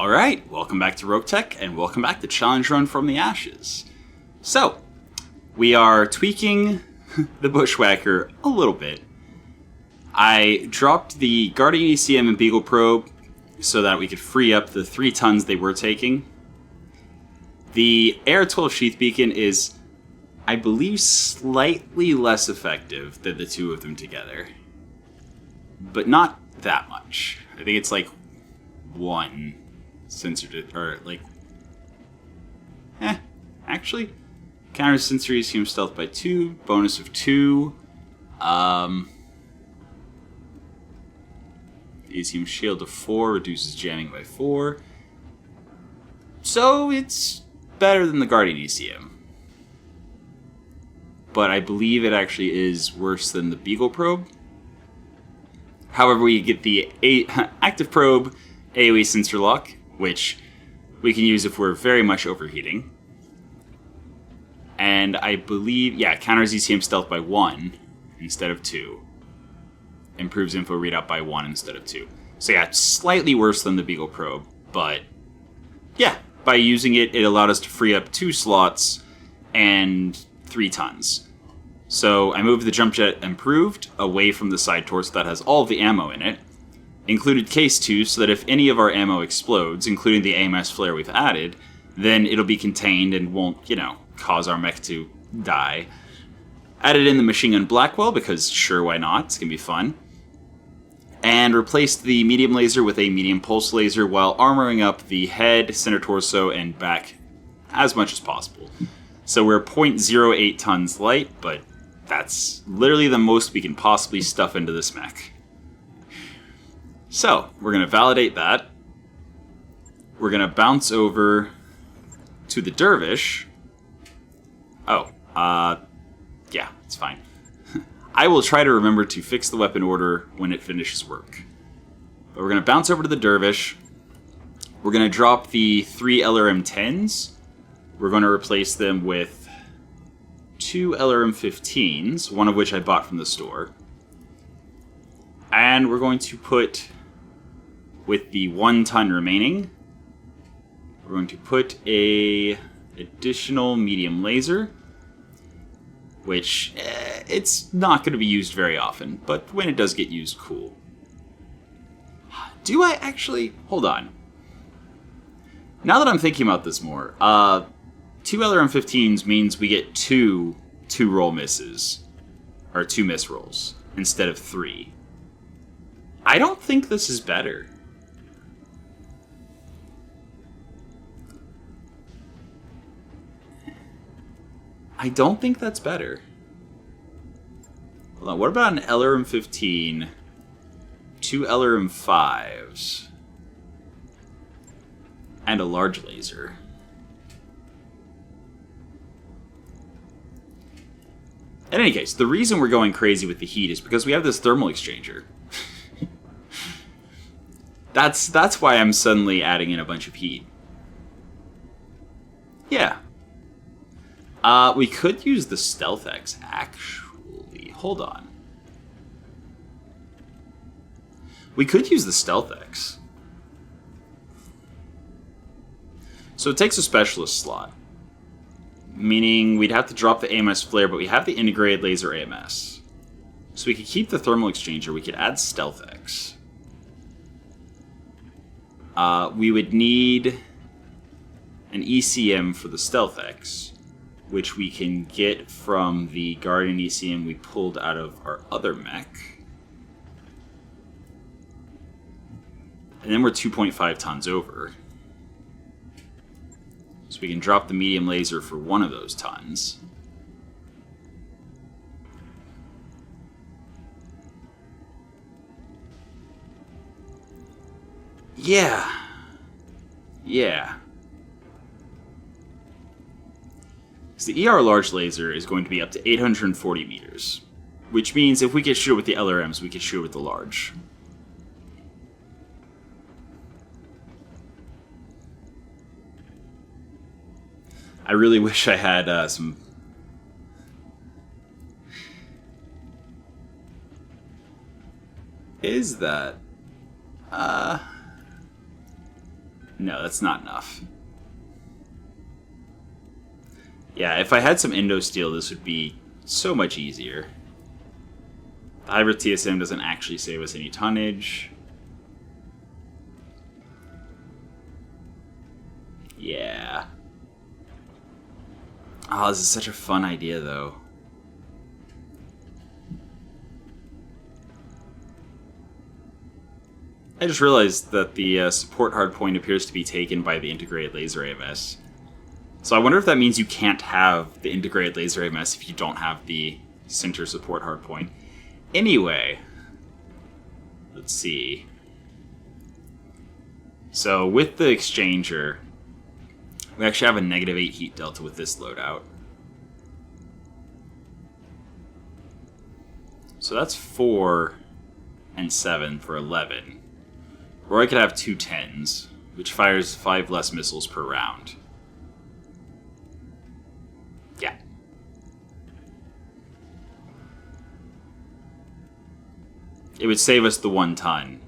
Alright, welcome back to Roguetech, and welcome back to Challenge Run from the Ashes. So, we are tweaking the Bushwhacker a little bit. I dropped the Guardian ECM and Beagle Probe so that we could free up the 3 tons they were taking. The AR-12 Sheath Beacon is, I believe, slightly less effective than the 2 of them together. But not that much. I think it's like 1 sensor, or like, actually, counter sensory ECM stealth by 2, bonus of 2, ECM shield of 4, reduces jamming by 4, so it's better than the Guardian ECM. But I believe it actually is worse than the Beagle Probe. However, we get the Active Probe AoE sensor lock, which we can use if we're very much overheating. And I believe, counters ECM stealth by 1 instead of 2. Improves info readout by 1 instead of 2. So yeah, slightly worse than the Beagle Probe, but yeah, by using it, it allowed us to free up 2 slots and 3 tons. So I moved the Jump Jet Improved away from the side torso that has all of the ammo in it. Included Case 2 so that if any of our ammo explodes, including the AMS flare we've added, then it'll be contained and won't, cause our mech to die. Added in the Machine Gun Blackwell because sure, why not? It's going to be fun. And replaced the medium laser with a medium pulse laser while armoring up the head, center torso, and back as much as possible. So we're 0.08 tons light, but that's literally the most we can possibly stuff into this mech. So, we're going to validate that. We're going to bounce over to the Dervish. Yeah, it's fine. I will try to remember to fix the weapon order when it finishes work. But we're going to bounce over to the Dervish. We're going to drop the 3 LRM-10s. We're going to replace them with 2 LRM-15s, one of which I bought from the store. And we're going to put, with the 1 ton remaining, we're going to put a additional medium laser, which it's not going to be used very often, but when it does get used, cool. Do I actually? Hold on. Now that I'm thinking about this more, 2 LRM-15s means we get 2 roll misses, or 2 miss rolls, instead of 3. I don't think this is better. I don't think that's better. Hold on, what about an LRM-15, 2 LRM-5s, and a large laser? In any case, the reason we're going crazy with the heat is because we have this thermal exchanger. That's why I'm suddenly adding in a bunch of heat. Yeah. We could use the Stealth X, actually. Hold on. We could use the Stealth X. So it takes a specialist slot. Meaning we'd have to drop the AMS flare, but we have the integrated laser AMS. So we could keep the thermal exchanger, we could add Stealth X. We would need an ECM for the Stealth X, which we can get from the Guardian ECM we pulled out of our other mech. And then we're 2.5 tons over. So we can drop the medium laser for 1 of those tons. Yeah. So the ER large laser is going to be up to 840 meters, which means if we get shoot with the LRMs, we can shoot with the large. I really wish I had some... Is that... No, that's not enough. Yeah, if I had some Indo steel, this would be so much easier. The hybrid TSM doesn't actually save us any tonnage. Yeah. Oh, this is such a fun idea, though. I just realized that the support hardpoint appears to be taken by the integrated laser AMS. So I wonder if that means you can't have the integrated laser AMS if you don't have the center support hardpoint. Anyway, let's see. So with the exchanger, we actually have a -8 heat delta with this loadout. So that's 4 and 7 for 11. Or I could have 2 10s, which fires 5 less missiles per round. Yeah. It would save us the 1 ton.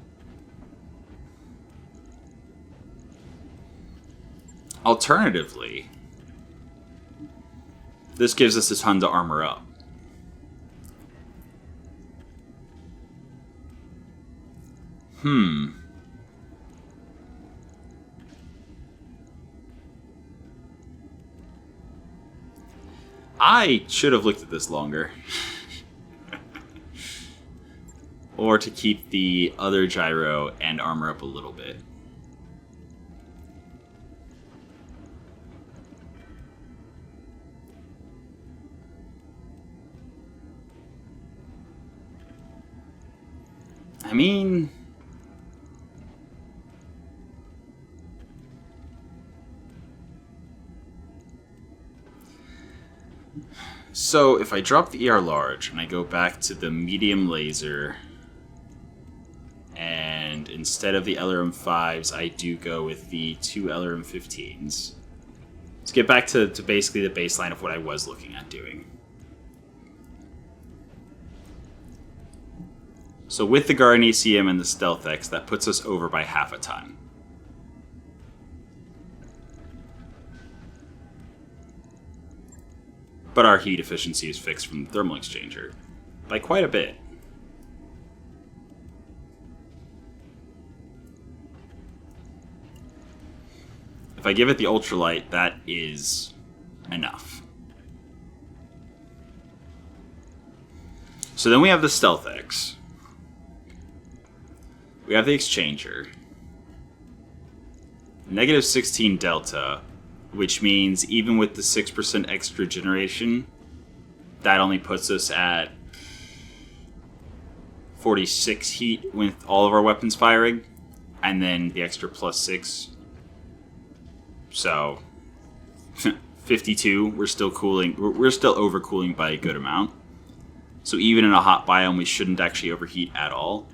Alternatively, this gives us a ton to armor up. I should have looked at this longer. Or to keep the other gyro and armor up a little bit. I mean... So, if I drop the ER large and I go back to the medium laser, and instead of the LRM-5s, I do go with the 2 LRM-15s. Let's get back to basically the baseline of what I was looking at doing. So with the Guardian ACM and the Stealth X, that puts us over by half a ton. But our heat efficiency is fixed from the thermal exchanger by quite a bit. If I give it the ultralight, that is enough. So then we have the Stealth X. We have the exchanger. -16 delta, which means even with the 6% extra generation, that only puts us at 46 heat with all of our weapons firing, and then the extra +6. So 52. We're still cooling. We're still overcooling by a good amount. So even in a hot biome, we shouldn't actually overheat at all.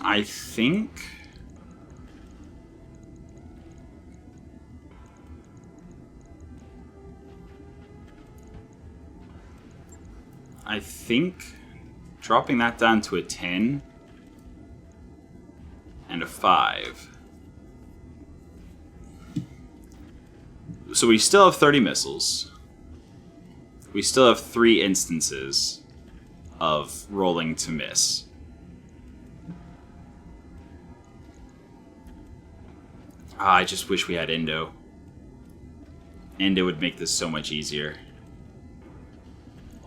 I think dropping that down to a 10 and a 5. So we still have 30 missiles. We still have 3 instances of rolling to miss. I just wish we had Indo. Indo would make this so much easier.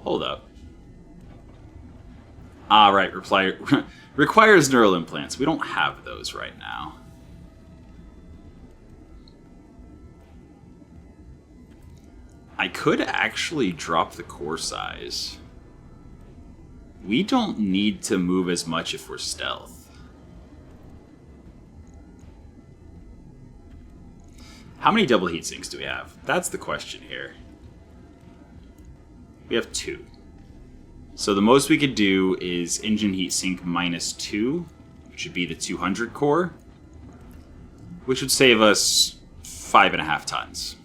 Hold up. Ah, right, requires neural implants. We don't have those right now. I could actually drop the core size. We don't need to move as much if we're stealth. How many double heat sinks do we have? That's the question here. We have 2. So the most we could do is engine heat sink -2, which would be the 200 core, which would save us 5.5 tons.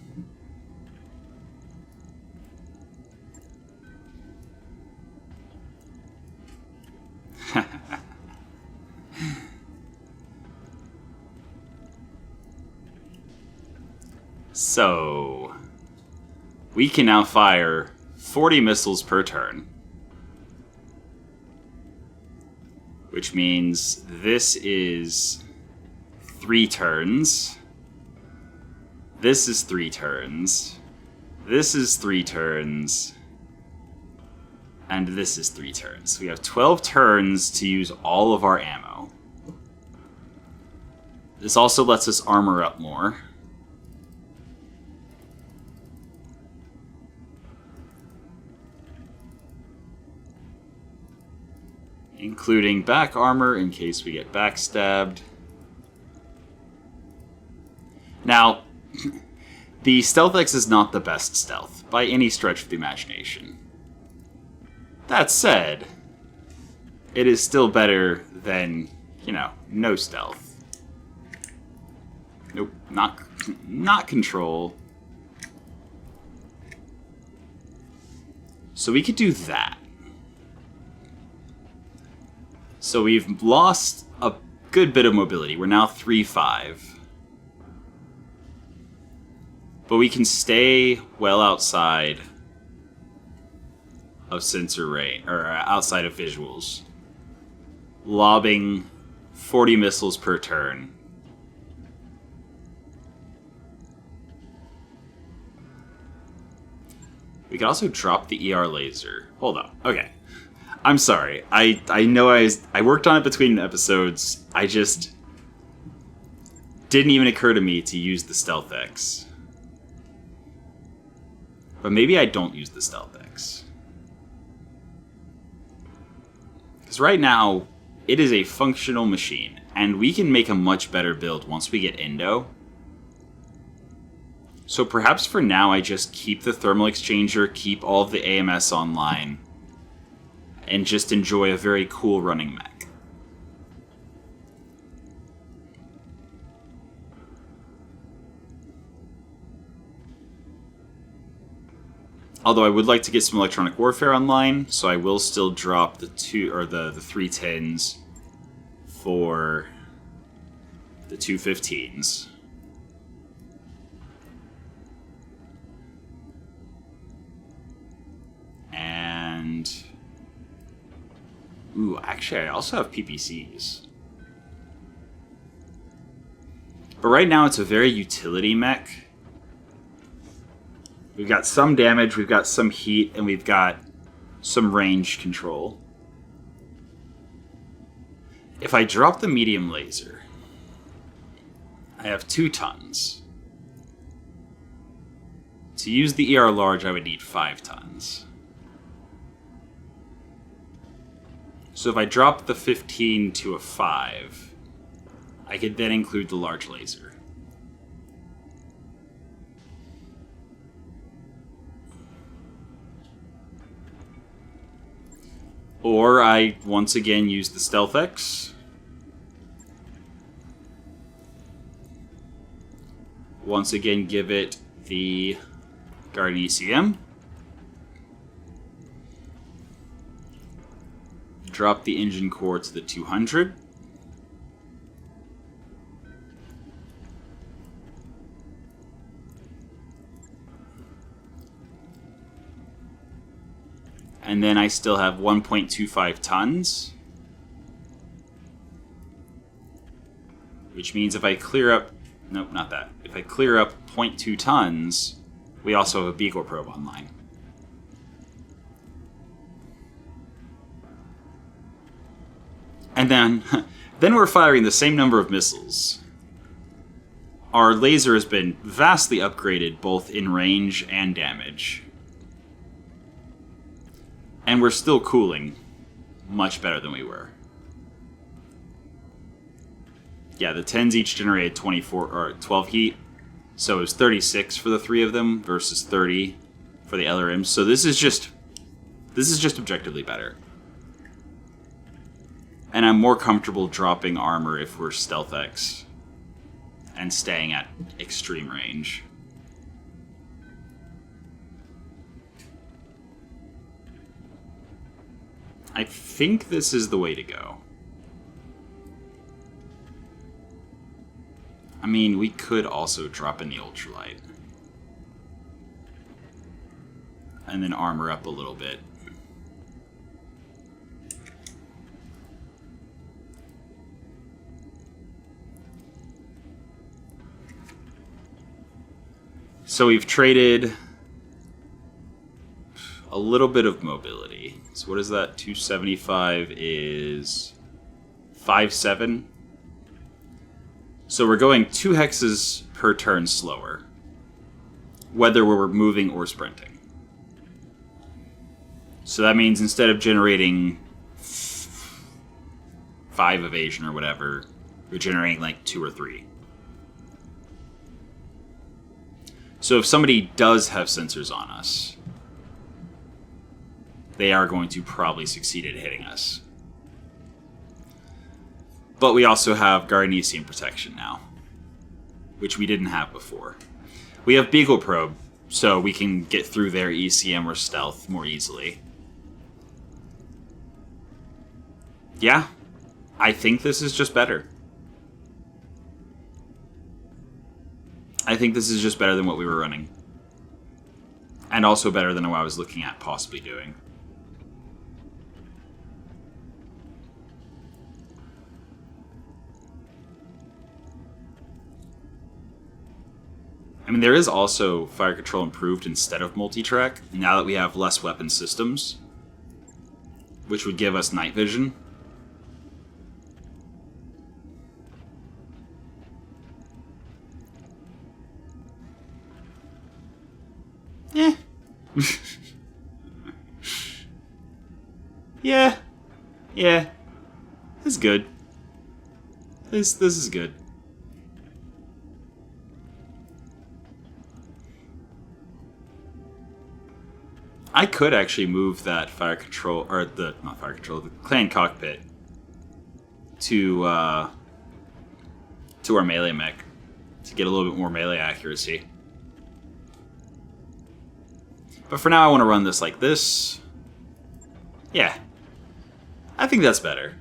So we can now fire 40 missiles per turn. Which means this is 3 turns. This is 3 turns. This is 3 turns. And this is 3 turns. We have 12 turns to use all of our ammo. This also lets us armor up more. Including back armor in case we get backstabbed. Now, the Stealth X is not the best stealth, by any stretch of the imagination. That said, it is still better than, you know, no stealth. Nope, not control. So we could do that. So we've lost a good bit of mobility. We're now 3-5. But we can stay well outside of sensor range, or outside of visuals. Lobbing 40 missiles per turn. We could also drop the ER laser. Hold on. Okay. I'm sorry. I know I worked on it between episodes. I just didn't even occur to me to use the Stealth X. But maybe I don't use the Stealth X. Because right now, it is a functional machine, and we can make a much better build once we get Indo. So perhaps for now I just keep the thermal exchanger, keep all of the AMS online, and just enjoy a very cool running mech. Although I would like to get some electronic warfare online, so I will still drop the 310s for the 215s. And ooh, actually I also have PPCs. But right now it's a very utility mech. We've got some damage, we've got some heat, and we've got some range control. If I drop the medium laser, I have 2 tons. To use the ER large, I would need 5 tons. So if I drop the 15 to a 5, I could then include the large laser. Or I once again use the Stealth X. Once again give it the Guardian ECM. Drop the engine core to the 200. And then I still have 1.25 tons. Which means if I clear up... Nope, not that. If I clear up 0.2 tons, we also have a Beagle probe online. And then we're firing the same number of missiles. Our laser has been vastly upgraded both in range and damage. And we're still cooling much better than we were. Yeah, the 10s each generated 24 or 12 heat, so it was 36 for the 3 of them versus 30 for the LRMs. So this is just objectively better. And I'm more comfortable dropping armor if we're Stealth X and staying at extreme range. I think this is the way to go. I mean, we could also drop in the ultralight. and then armor up a little bit. So we've traded a little bit of mobility. So what is that? 275 is 5-7. So we're going 2 hexes per turn slower, whether we're moving or sprinting. So that means instead of generating 5 evasion or whatever, we're generating like 2 or 3. So if somebody does have sensors on us, they are going to probably succeed at hitting us. But we also have Guardian protection now, which we didn't have before. We have Beagle Probe, so we can get through their ECM or stealth more easily. Yeah, I think this is just better. I think this is just better than what we were running. And also better than what I was looking at possibly doing. I mean, there is also fire control improved instead of multi-track, now that we have less weapon systems, which would give us night vision. Yeah. Yeah. Yeah. This is good. This is good. I could actually move that fire control, or not fire control, the clan cockpit to our melee mech to get a little bit more melee accuracy. But for now, I want to run this like this. Yeah. I think that's better.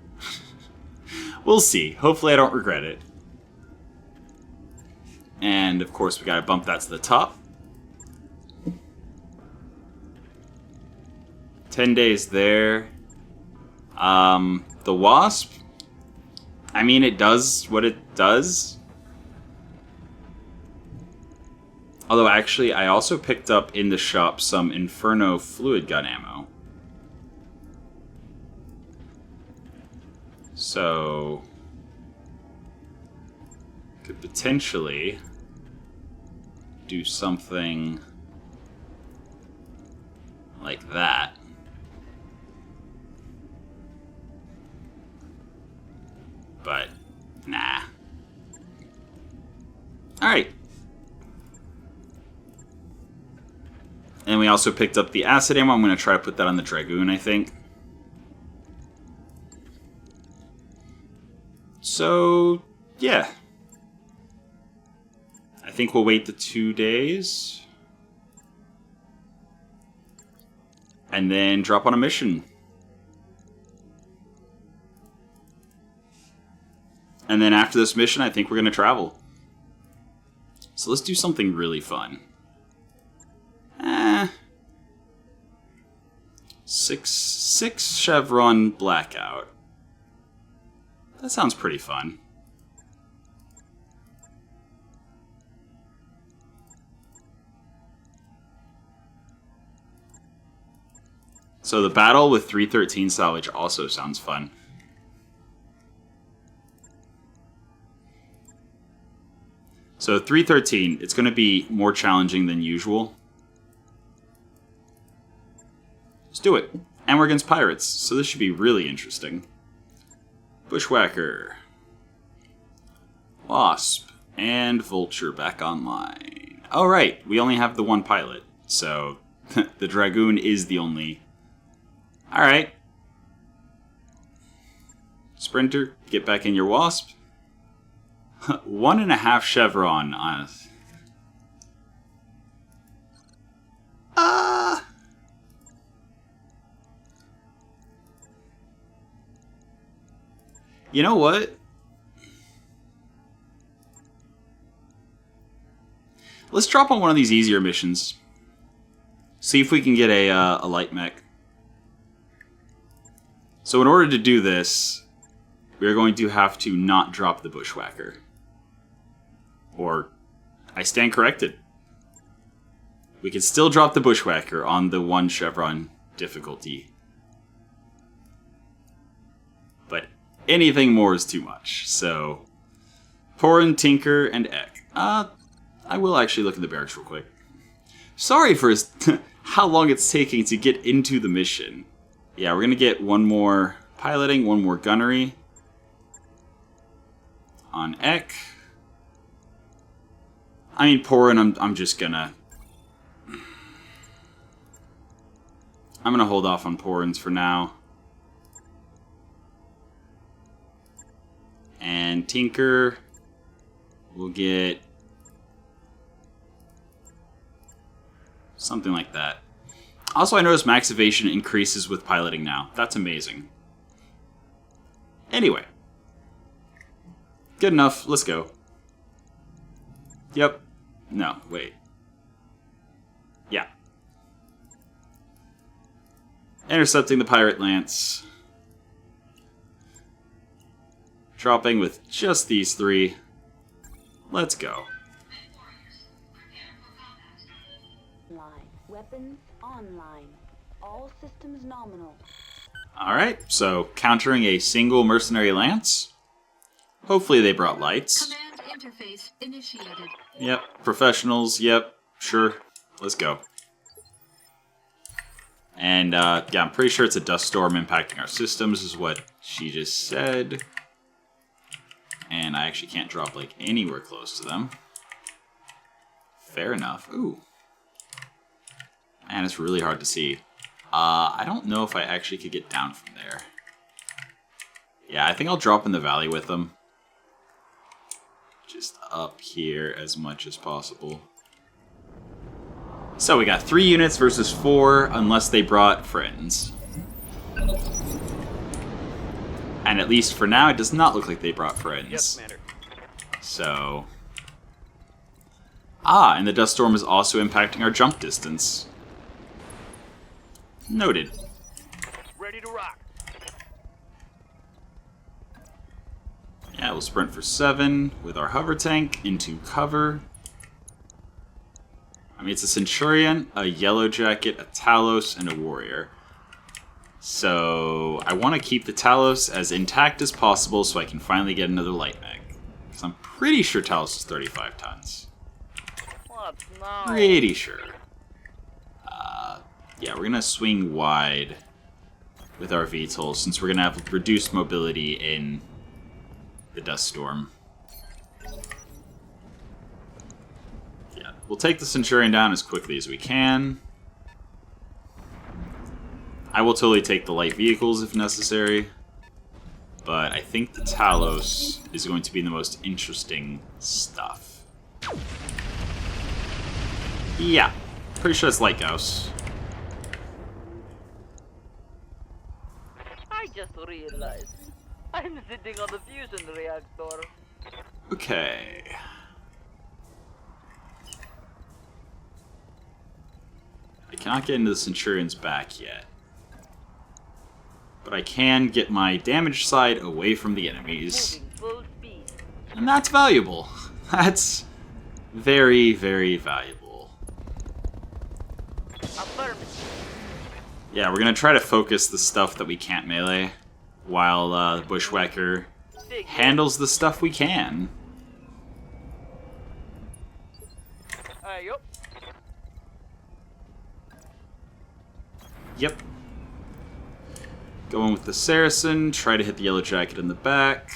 We'll see. Hopefully I don't regret it. And, of course, we gotta bump that to the top. 10 days there. The Wasp, I mean, it does what it does. Although, actually, I also picked up in the shop some Inferno fluid gun ammo. So, could potentially do something like that. But, nah. Alright. And we also picked up the acid ammo. I'm going to try to put that on the Dragoon, I think. So, yeah. I think we'll wait the 2 days. And then drop on a mission. And then after this mission, I think we're going to travel. So let's do something really fun. Six Chevron Blackout. That sounds pretty fun. So the battle with 313 salvage also sounds fun. So 313, it's going to be more challenging than usual. Let's do it. And we're against pirates, so this should be really interesting. Bushwhacker. Wasp. And Vulture back online. Alright, we only have the one pilot, so the Dragoon is the only... Alright. Sprinter, get back in your Wasp. 1.5 chevron on us. You know what? Let's drop on one of these easier missions. See if we can get a light mech. So in order to do this, we're going to have to not drop the bushwhacker. Or, I stand corrected. We can still drop the bushwhacker on the 1 chevron difficulty. But anything more is too much, so... Porin, Tinker, and Ek. I will actually look at the barracks real quick. Sorry for how long it's taking to get into the mission. Yeah, we're going to get 1 more piloting, 1 more gunnery. On Ek. I mean, Porin, I'm just gonna... I'm gonna hold off on Porins for now. And Tinker will get... something like that. Also, I noticed max evasion increases with piloting now. That's amazing. Anyway. Good enough. Let's go. Yep. No, wait. Yeah. Intercepting the pirate lance. Dropping with just these 3. Let's go. Weapons online. All systems nominal. Alright, so countering a single mercenary lance. Hopefully they brought lights. Command interface initiated. Yep, professionals, yep, sure. Let's go. And, yeah, I'm pretty sure it's a dust storm impacting our systems, is what she just said. And I actually can't drop, like, anywhere close to them. Fair enough. Ooh. Man, it's really hard to see. I don't know if I actually could get down from there. Yeah, I think I'll drop in the valley with them. Just up here as much as possible. So we got 3 units versus 4, unless they brought friends. And at least for now, it does not look like they brought friends. Yes, Commander. So... Ah, and the dust storm is also impacting our jump distance. Noted. Ready to rock. Yeah, we'll sprint for 7 with our hover tank into cover. I mean, it's a Centurion, a Yellow Jacket, a Talos, and a Warrior. So I want to keep the Talos as intact as possible so I can finally get another light mech. Because I'm pretty sure Talos is 35 tons. What? No. Pretty sure. Yeah, we're going to swing wide with our VTOL since we're going to have reduced mobility in the dust storm. Yeah, we'll take the Centurion down as quickly as we can. I will totally take the light vehicles if necessary. But I think the Talos is going to be the most interesting stuff. Yeah, pretty sure it's Light Gauss. I just realized I'm sitting on the fusion reactor. Okay. I cannot get into the Centurion's back yet. But I can get my damage side away from the enemies. Moving full speed. And that's valuable. That's very, very valuable. Affirmative. Yeah, we're going to try to focus the stuff that we can't melee, while the Bushwhacker handles the stuff we can. Yup. Yep. Going with the Saracen, try to hit the Yellow Jacket in the back.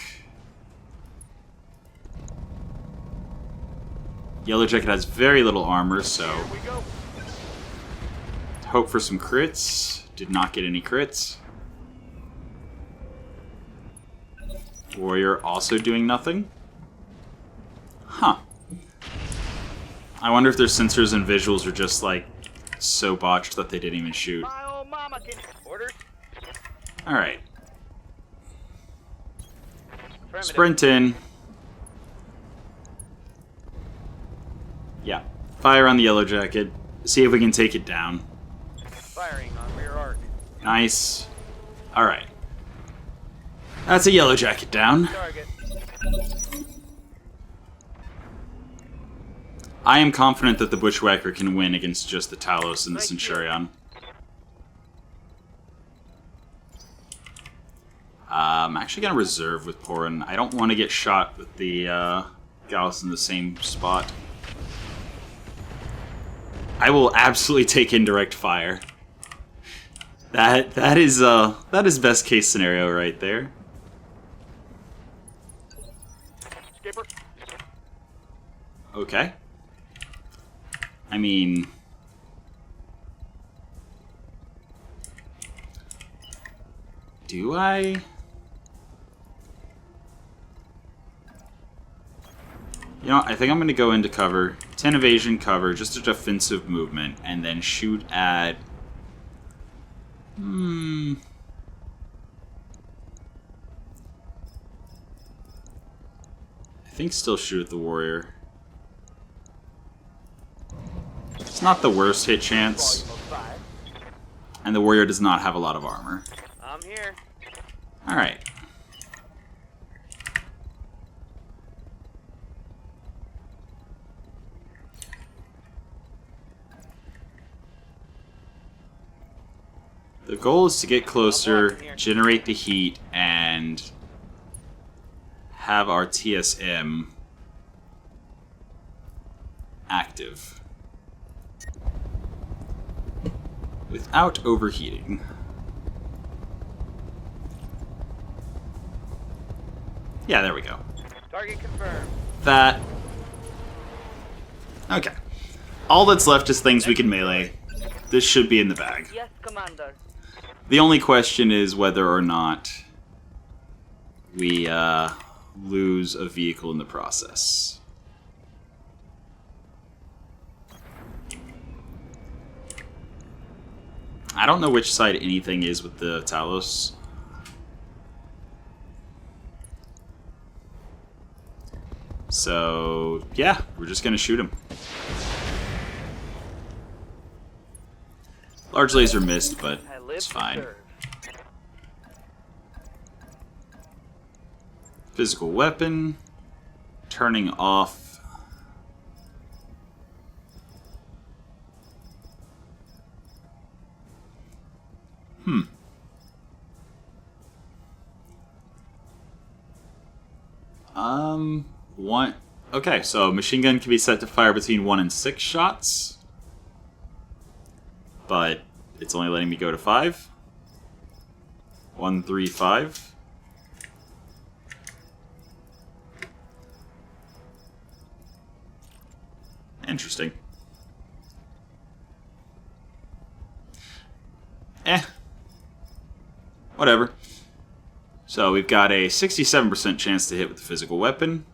Yellow Jacket has very little armor, so Here we go. hope for some crits. Did not get any crits. Warrior also doing nothing. Huh. I wonder if their sensors and visuals are just, like, so botched that they didn't even shoot. My old mama can orders. Alright. Affirmative. Sprint in. Yeah. Fire on the Yellow Jacket. See if we can take it down. Firing on rear arc. Nice. Alright. That's a yellow jacket down. Target. I am confident that the Bushwhacker can win against just the Talos and the Centurion. I'm actually going to reserve with Porin. I don't want to get shot with the Gauss in the same spot. I will absolutely take indirect fire. That is best case scenario right there. Skipper. Okay. I mean, do I? You know, I think I'm going to go into cover. 10 evasion cover, just a defensive movement, and then shoot at... I think still shoot at the warrior. It's not the worst hit chance. Volume of 5. And the warrior does not have a lot of armor. I'm here. Alright. The goal is to get closer, generate the heat, and have our TSM active without overheating. Yeah, there we go. Target confirmed. That. Okay. All that's left is things we can melee. This should be in the bag. Yes, Commander. The only question is whether or not we lose a vehicle in the process. I don't know which side anything is with the Talos. So, yeah, we're just gonna shoot him. Large laser missed, but I live it's to fine. serve. Physical weapon. Turning off. One. Okay, so machine gun can be set to fire between 1 and 6 shots. But it's only letting me go to 5. 1, 3, 5. Interesting. Whatever. So we've got a 67% chance to hit with the physical weapon.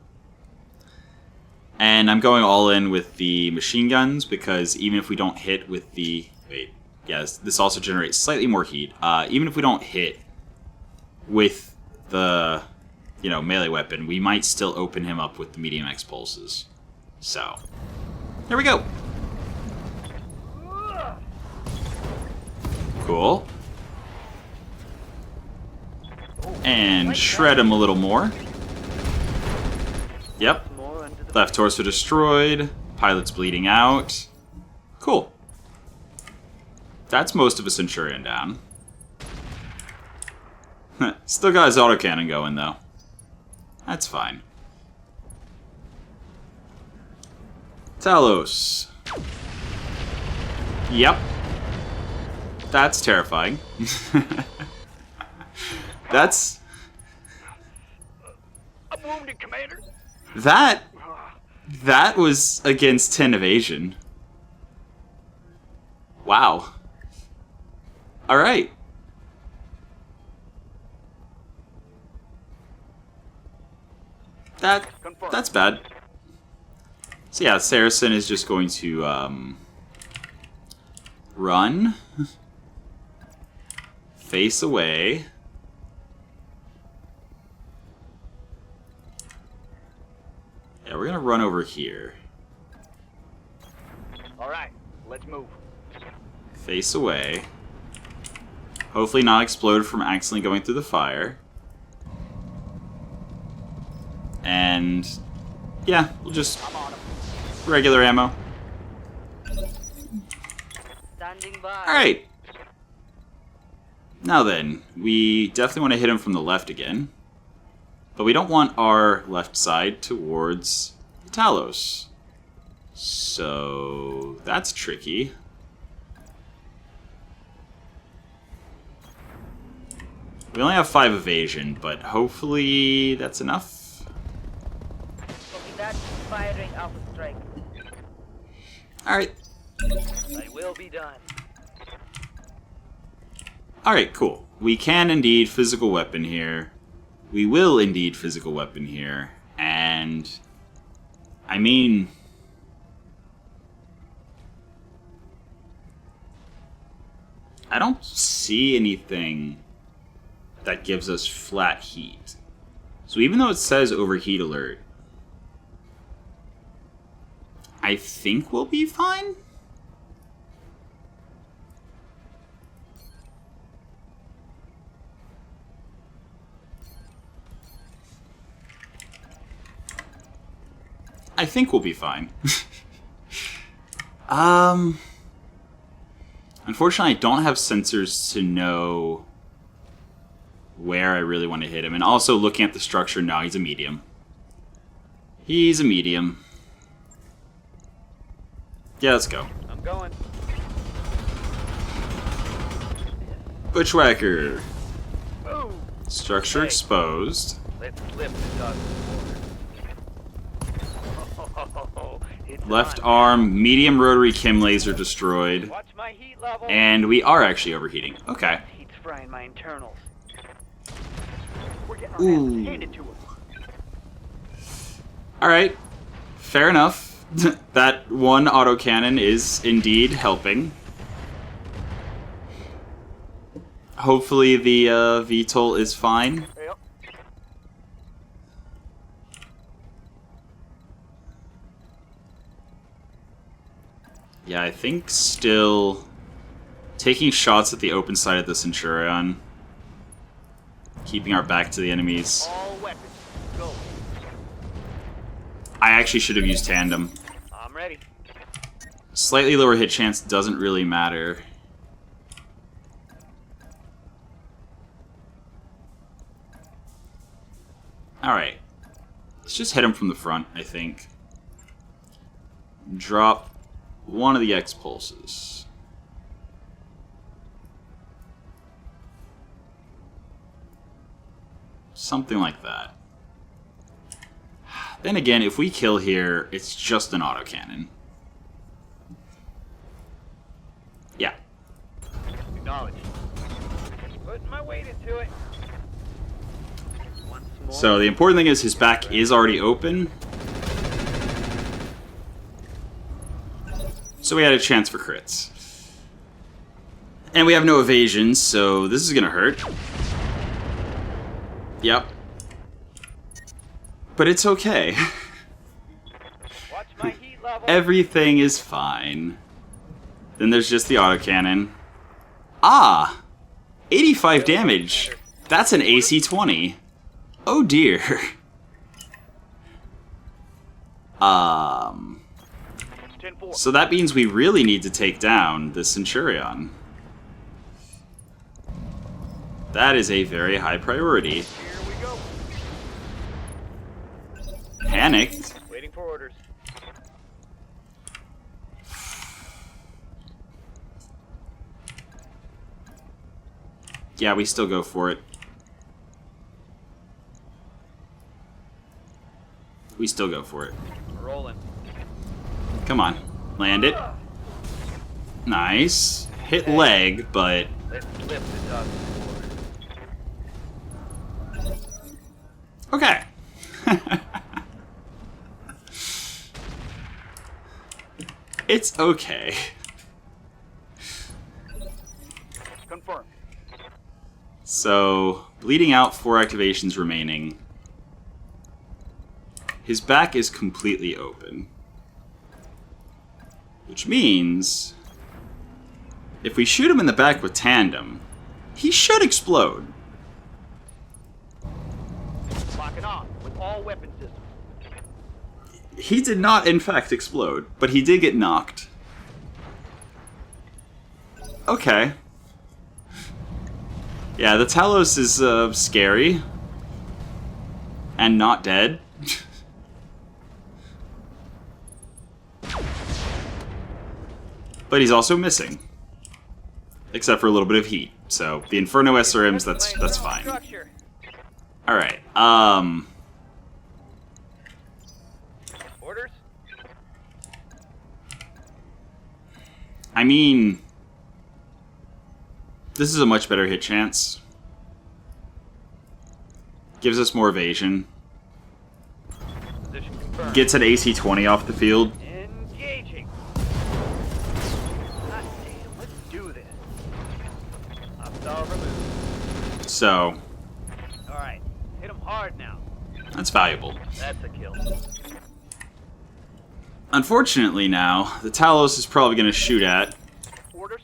And I'm going all in with the machine guns because even if we don't hit with the... Wait. Yes, this also generates slightly more heat. Even if we don't hit with the, melee weapon, we might still open him up with the medium X pulses. So, there we go. Cool. And shred him a little more. Yep. Left torso destroyed. Pilot's bleeding out. Cool. That's most of a Centurion down. Still got his autocannon going, though. That's fine. Talos. Yep. That's terrifying. That's... I'm wounded, Commander. That was against 10 evasion. Wow. Alright. That's bad. So yeah, Saracen is just going to run. Face away. Yeah, we're gonna run over here. All right, let's move. Face away. Hopefully not explode from accidentally going through the fire. And yeah, we'll just regular ammo. Standing by. Alright. Now then, we definitely want to hit him from the left again. But we don't want our left side towards the Talos. So that's tricky. We only have 5 evasion, but hopefully that's enough. Copy that. Firing Alpha Strike. Alright. I will be done. Alright, cool. We can indeed physical weapon here. We will indeed physical weapon here. And I mean, I don't see anything that gives us flat heat. So even though it says overheat alert, I think we'll be fine. I think we'll be fine. Unfortunately, I don't have sensors to know where I really want to hit him. And also, looking at the structure, no, he's a medium. He's a medium. Yeah, let's go. I'm going. Bushwhacker. Boom. Structure Hey. exposed. Let's slip the dog water. It's Left on. arm, medium rotary Kim laser destroyed. Watch my heat level. And we are actually overheating. Okay. Heat's frying my internals. We're getting our Ooh. asses handed to us. Alright. Fair enough. That one autocannon is indeed helping. Hopefully the VTOL is fine. Yep. Yeah, I think still taking shots at the open side of the Centurion. Keeping our back to the enemies. All weapons. Go. I actually should have used tandem. I'm ready. Slightly lower hit chance doesn't really matter. Alright. Let's just hit him from the front, I think. Drop one of the X pulses. Something like that. Then again, if we kill here, it's just an autocannon. Yeah. Acknowledge. Putting my weight into it. Once more. So the important thing is his back is already open. So we had a chance for crits. And we have no evasion, so this is gonna hurt. Yep. But it's okay. Watch my heat level. Everything is fine. Then there's just the autocannon. Ah! 85 damage. That's an AC-20. Oh dear. 10-4. So that means we really need to take down the Centurion. That is a very high priority. Here we go. Panicked. Waiting for orders. Yeah, we still go for it. We still go for it. Rolling. Come on. Land it. Nice. Hit leg, but... Let's slip the dog water. Okay. It's okay. Confirm. So, bleeding out, 4 activations remaining. His back is completely open. Which means if we shoot him in the back with tandem, he should explode. Locking off with all weapon systems. He did not, in fact, explode, but he did get knocked. Okay. Yeah, the Talos is scary. And not dead. But he's also missing. Except for a little bit of heat. So, the Inferno SRMs, that's fine. Alright, Orders? I mean... This is a much better hit chance. Gives us more evasion. Position confirmed. Gets an AC-20 off the field. Engaging. God damn, let's do this. Hostile removed. So, Alright, hit him hard now. that's valuable. That's a kill. Unfortunately now, the Talos is probably going to shoot at Orders?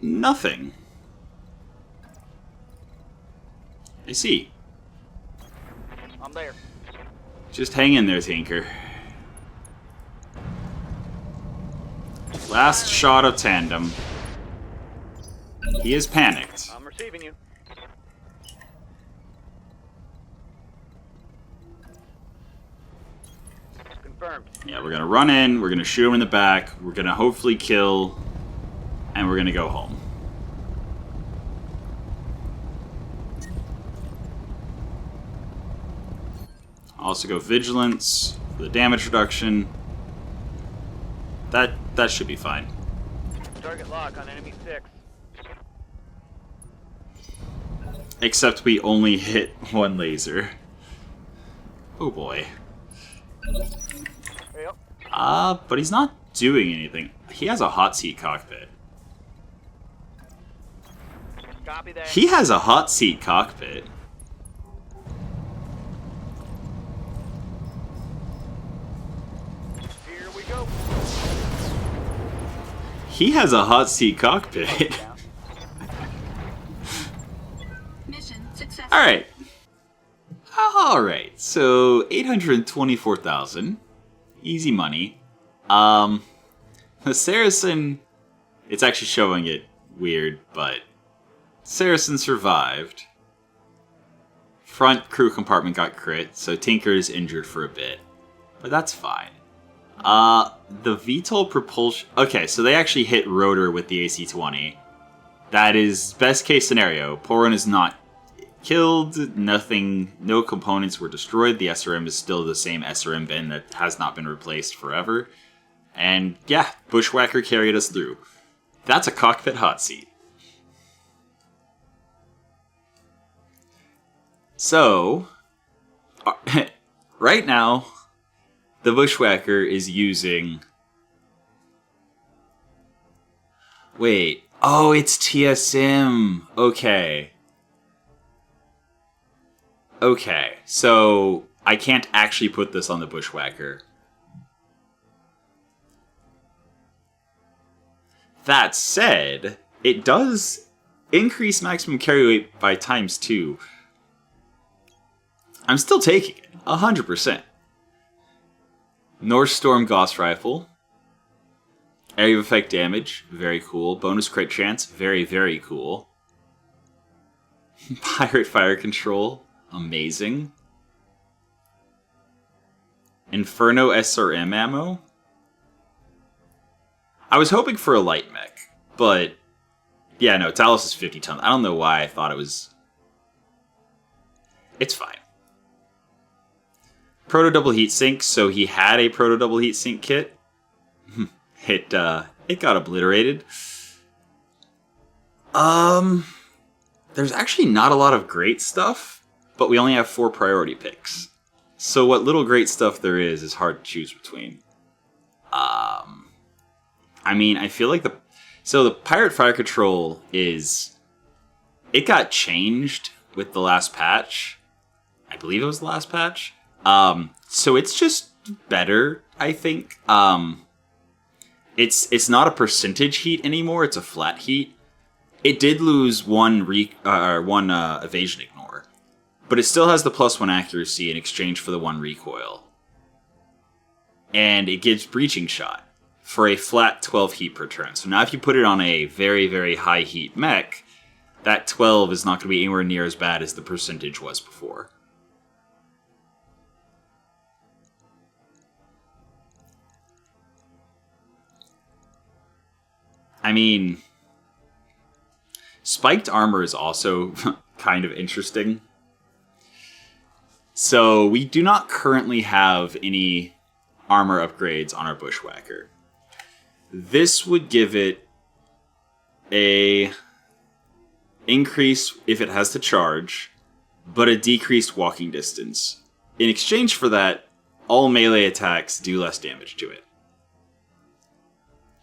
nothing. I see. I'm there. Just hang in there, Tinker. Last shot of tandem. He is panicked. I'm receiving you. Confirmed. Yeah, we're gonna run in, we're gonna shoot him in the back, we're gonna hopefully kill, and we're gonna go home. Also go Vigilance for the damage reduction. That should be fine. Target lock on enemy 6. Except we only hit one laser. Oh boy. Yep. But he's not doing anything. He has a hot seat cockpit. Copy that. He has a hot seat cockpit. Here we go. He has a hot seat cockpit. Mission successful. Alright. Alright, so 824,000. Easy money. The Saracen, it's actually showing it weird, but Saracen survived. Front crew compartment got crit, so Tinker is injured for a bit. But that's fine. The VTOL propulsion... Okay, so they actually hit rotor with the AC-20. That is best case scenario. Porin is not killed, no components were destroyed. The SRM is still the same SRM bin that has not been replaced forever. And yeah, Bushwhacker carried us through. That's a cockpit hot seat. So, right now, the Bushwhacker is using... Wait, oh, it's TSM. Okay. Okay, so I can't actually put this on the Bushwhacker. That said, it does increase maximum carry weight by ×2. I'm still taking it, 100%. North Storm Gauss Rifle. Area of effect damage, very cool. Bonus crit chance, very, very cool. Pirate fire control, amazing. Inferno SRM ammo. I was hoping for a light mech, but yeah, no, Talos is 50 tons. I don't know why I thought it was... It's fine. Proto double heatsink, so he had a proto double heatsink kit. It got obliterated. There's actually not a lot of great stuff, but we only have 4 priority picks. So what little great stuff there is hard to choose between. I mean, I feel like the Pirate Fire Control is... It got changed with the last patch. I believe it was the last patch. So it's just better, I think. It's not a percentage heat anymore, it's a flat heat. It did lose one evasion ignore, but it still has the +1 accuracy in exchange for the 1 recoil. And it gives breaching shot for a flat 12 heat per turn. So now if you put it on a very, very high heat mech, that 12 is not going to be anywhere near as bad as the percentage was before. I mean, spiked armor is also kind of interesting. So we do not currently have any armor upgrades on our Bushwhacker. This would give it a increase if it has to charge, but a decreased walking distance. In exchange for that, all melee attacks do less damage to it.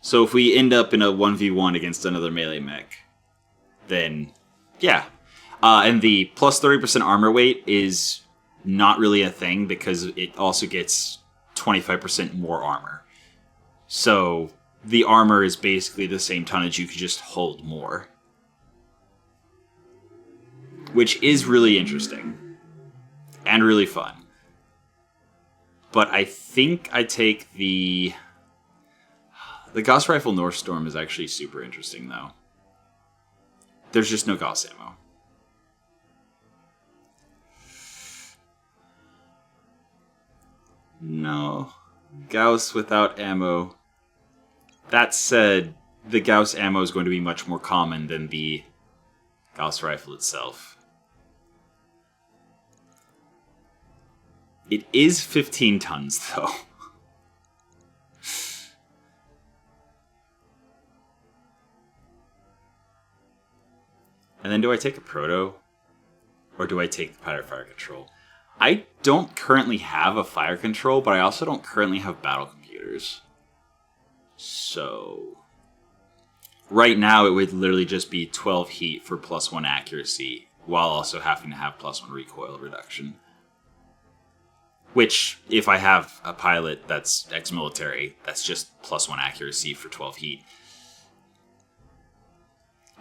So if we end up in a 1v1 against another melee mech, then yeah. And the plus 30% armor weight is not really a thing because it also gets 25% more armor. So the armor is basically the same tonnage, you could just hold more. Which is really interesting. And really fun. But I think I take the Gauss Rifle North Storm is actually super interesting, though. There's just no Gauss ammo. No. Gauss without ammo. That said, the Gauss ammo is going to be much more common than the Gauss Rifle itself. It is 15 tons, though. And then do I take a proto? Or do I take the pirate fire control? I don't currently have a fire control, but I also don't currently have battle computers. So right now it would literally just be 12 heat for +1 accuracy, while also having to have +1 recoil reduction. Which, if I have a pilot that's ex-military, that's just +1 accuracy for 12 heat.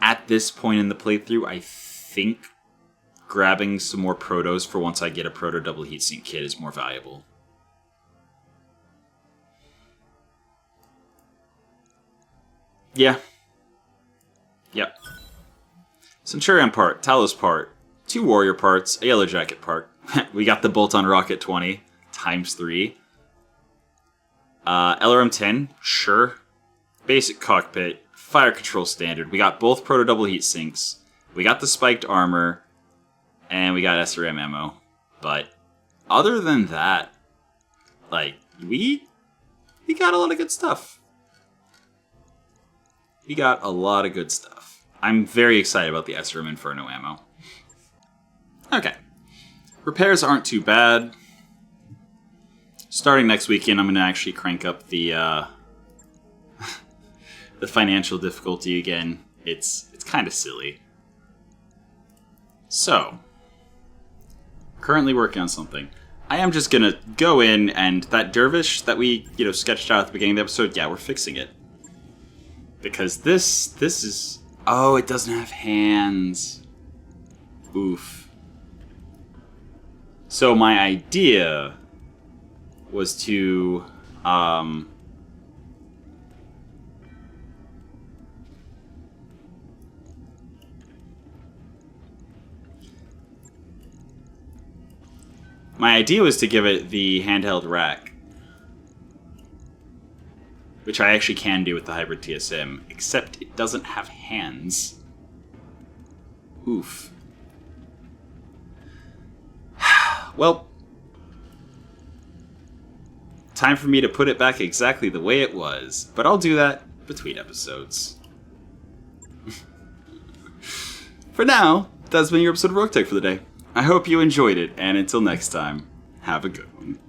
At this point in the playthrough, I think grabbing some more protos for once I get a proto double heatsink kit is more valuable. Yeah. Yep. Centurion part, Talos part, 2 warrior parts, a yellow jacket part. We got the bolt-on rocket 20 ×3. LRM 10, sure. Basic cockpit. Fire control standard. We got both proto double heat sinks. We got the spiked armor, and we got SRM ammo. But other than that, like we got a lot of good stuff. We got a lot of good stuff. I'm very excited about the SRM Inferno ammo. Okay, repairs aren't too bad. Starting next weekend, I'm going to actually crank up the the financial difficulty again. It's kind of silly. So, currently working on something. I am just gonna go in and that dervish that we sketched out at the beginning of the episode, yeah, we're fixing it. Because this is, oh, it doesn't have hands. Oof. So my idea was to give it the handheld rack, which I actually can do with the hybrid TSM, except it doesn't have hands. Oof. Well, time for me to put it back exactly the way it was, but I'll do that between episodes. For now, that's been your episode of Roguetech for the day. I hope you enjoyed it, and until next time, have a good one.